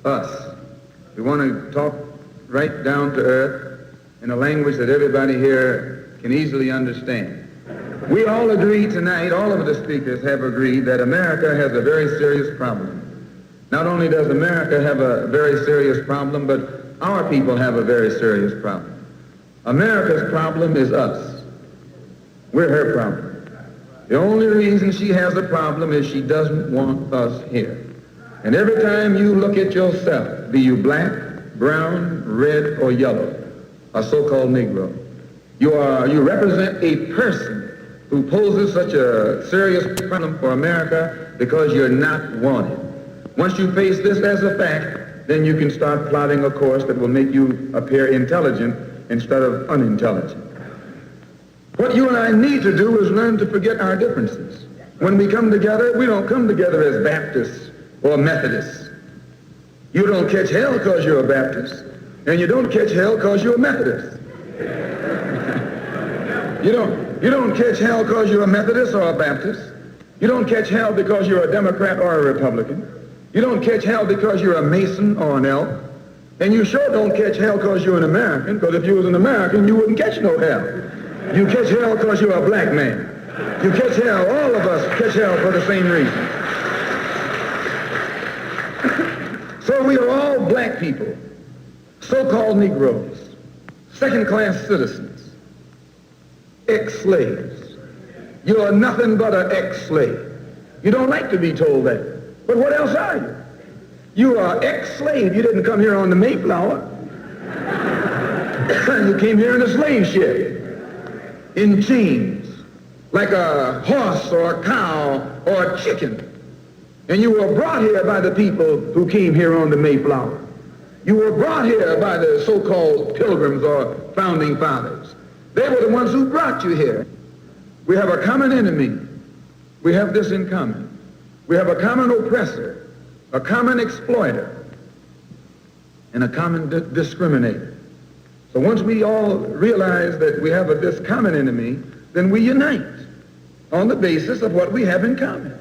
us. We want to talk right down to earth in a language that everybody here can easily understand. We all agree tonight, all of the speakers have agreed that America has a very serious problem. Not only does America have a very serious problem, but our people have a very serious problem. America's problem is us. We're her problem. The only reason she has a problem is she doesn't want us here. And every time you look at yourself, be you black, brown, red, or yellow, a so-called Negro, you represent a person who poses such a serious problem for America because you're not wanted. Once you face this as a fact, then you can start plotting a course that will make you appear intelligent instead of unintelligent. What you and I need to do is learn to forget our differences. When we come together, we don't come together as Baptists or Methodists. You don't catch hell because you're a Baptist, and you don't catch hell because you're a Methodist. You don't catch hell because you're a Methodist or a Baptist. You don't catch hell because you're a Democrat or a Republican. You don't catch hell because you're a Mason or an Elk. And you sure don't catch hell because you're an American, because if you was an American, you wouldn't catch no hell. You catch hell because you're a black man. You catch hell, all of us catch hell for the same reason. So we are all black people, so-called Negroes, second-class citizens, ex-slaves. You are nothing but an ex-slave. You don't like to be told that. But what else are you? You are ex-slave. You didn't come here on the Mayflower. You came here in a slave ship, in chains, like a horse or a cow or a chicken. And you were brought here by the people who came here on the Mayflower. You were brought here by the so-called pilgrims or founding fathers. They were the ones who brought you here. We have a common enemy. We have this in common. We have a common oppressor, a common exploiter, and a common discriminator. So once we all realize that we have this common enemy, then we unite on the basis of what we have in common.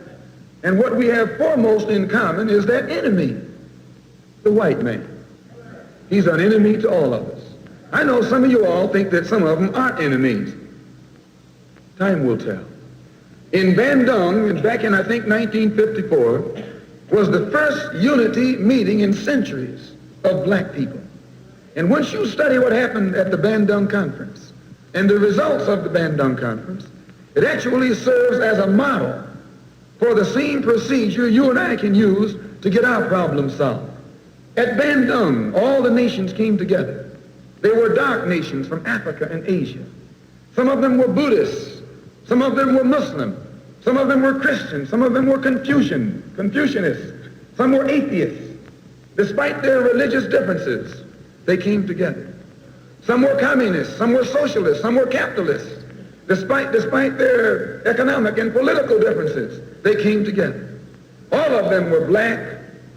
And what we have foremost in common is that enemy, the white man. He's an enemy to all of us. I know some of you all think that some of them aren't enemies. Time will tell. In Bandung, back in I think 1954, was the first unity meeting in centuries of black people. And once you study what happened at the Bandung Conference and the results of the Bandung Conference, it actually serves as a model for the same procedure you and I can use to get our problem solved. At Bandung, all the nations came together. They were dark nations from Africa and Asia. Some of them were Buddhists. Some of them were Muslim. Some of them were Christian. Some of them were Confucianists. Some were atheists. Despite their religious differences, they came together. Some were communists. Some were socialists. Some were capitalists. Despite their economic and political differences, they came together. All of them were black,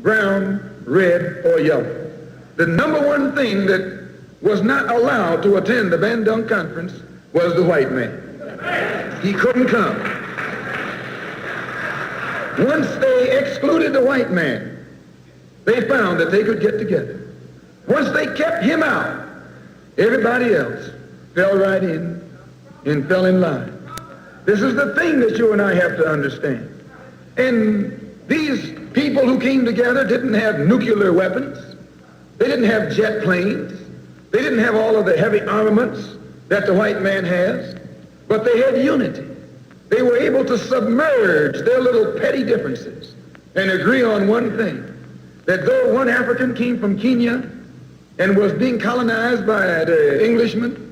brown, red, or yellow. The number one thing that was not allowed to attend the Bandung Conference was the white man. He couldn't come. Once they excluded the white man, they found that they could get together. Once they kept him out, everybody else fell right in and fell in line. This is the thing that you and I have to understand. And these people who came together didn't have nuclear weapons. They didn't have jet planes. They didn't have all of the heavy armaments that the white man has, but they had unity. They were able to submerge their little petty differences and agree on one thing, that though one African came from Kenya and was being colonized by the Englishmen,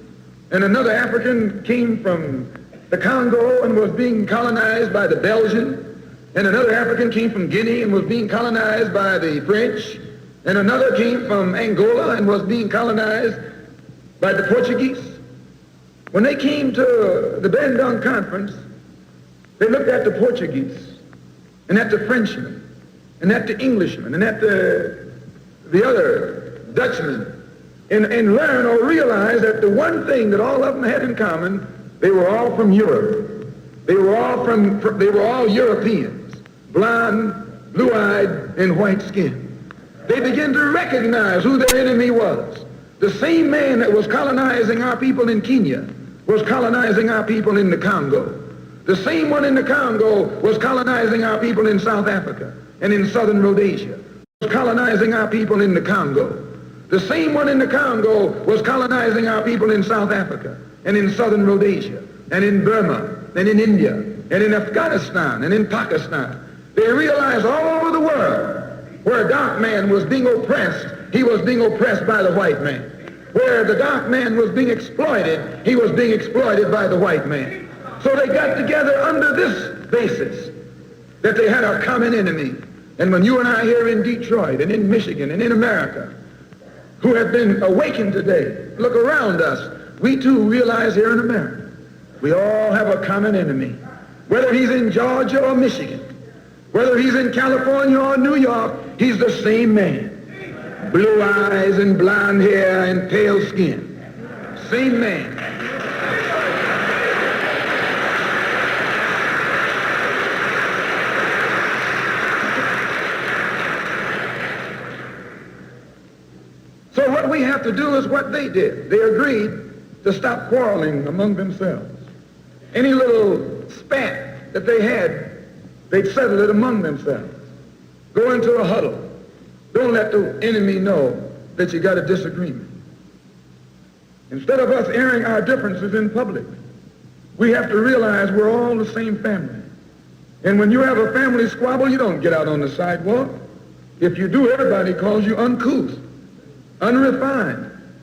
and another African came from the Congo and was being colonized by the Belgian, and another African came from Guinea and was being colonized by the French, and another came from Angola and was being colonized by the Portuguese. When they came to the Bandung Conference, they looked at the Portuguese and at the Frenchmen and at the Englishmen and at the other Dutchmen and learn or realize that the one thing that all of them had in common, they were all from Europe. They were all Europeans, blonde, blue-eyed, and white-skinned. They began to recognize who their enemy was. The same man that was colonizing our people in Kenya was colonizing our people in the Congo. The same one in the Congo was colonizing our people in South Africa and in southern Rhodesia. Was colonizing our people in the Congo. The same one in the Congo was colonizing our people in South Africa and in southern Rhodesia and in Burma and in India and in Afghanistan and in Pakistan. They realized all over the world where a dark man was being oppressed, he was being oppressed by the white man. Where the dark man was being exploited, he was being exploited by the white man. So they got together under this basis that they had a common enemy. And when you and I here in Detroit and in Michigan and in America, who have been awakened today, look around us, we too realize here in America, we all have a common enemy. Whether he's in Georgia or Michigan, whether he's in California or New York, he's the same man. Blue eyes and blonde hair and pale skin. Same man. So what we have to do is what they did. They agreed to stop quarreling among themselves. Any little spat that they had, they'd settle it among themselves. Go into a huddle. Don't let the enemy know that you got a disagreement. Instead of us airing our differences in public, we have to realize we're all the same family. And when you have a family squabble, you don't get out on the sidewalk. If you do, everybody calls you uncouth, unrefined,